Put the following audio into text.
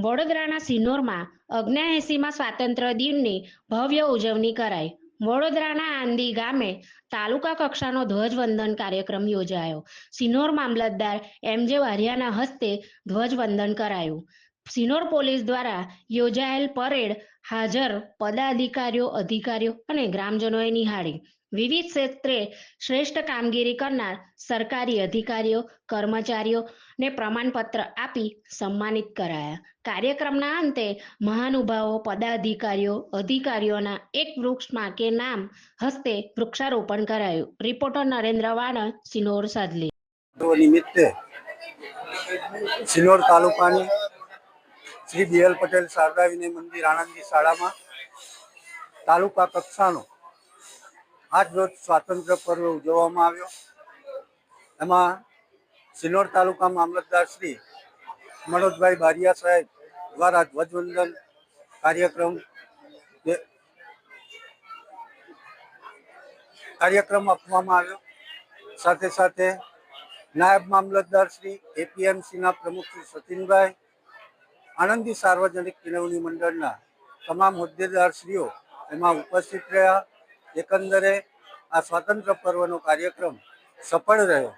વડોદરાના સિનોરમાં 79માં સ્વાતંત્ર્ય દિનની ભવ્ય ઉજવણી કરાઈ। વડોદરાના આંદી ગામે તાલુકા કક્ષાનો ધ્વજવંદન કાર્યક્રમ યોજાયો। સિનોર મામલતદાર એમ.જે. વારિયાના હસ્તે ધ્વજવંદન કરાયું। સિનોર પોલીસ દ્વારા યોજાયેલ પરેડ હાજર પદાધિકારીઓ, અધિકારીઓ અને ગ્રામજનોએ નિહાળી। વિવિધ ક્ષેત્રે શ્રેષ્ઠ કામગીરી કરનાર સરકારી અધિકારીઓ, કર્મચારીઓને પ્રમાણપત્ર આપી સન્માનિત કરાયા। કાર્યક્રમના અંતે મહાનુભાવો, પદાધિકારીઓ, અધિકારીઓના એક વૃક્ષમાં કે નામ હસ્તે વૃક્ષારોપણ કરાયું। રિપોર્ટર નરેન્દ્ર વાણદ, સિનોર સાદલી। નિમિત્તે સિનોર તાલુકાની શ્રી BL પટેલ શારદા વિનય મંદિર આણંદી શાળામાં તાલુકા કક્ષાનો આજ રોજ સ્વાતંત્ર્ય પર્વ ઉજવવામાં આવ્યો। એમાં સિનોર તાલુકા મામલતદાર શ્રી મનોજભાઈ બારિયા સાહેબ દ્વારા ધ્વજવંદન કાર્યક્રમ આપવામાં આવ્યો। સાથે સાથે નાયબ મામલતદાર શ્રી APMCના પ્રમુખ શ્રી સચિનભાઈ, આણંદી સાર્વજનિક કેળવણી મંડળના તમામ હોદ્દેદારશ્રીઓ એમાં ઉપસ્થિત રહ્યા। એકંદરે આ સ્વાતંત્ર્ય પર્વનો કાર્યક્રમ સફળ રહ્યો।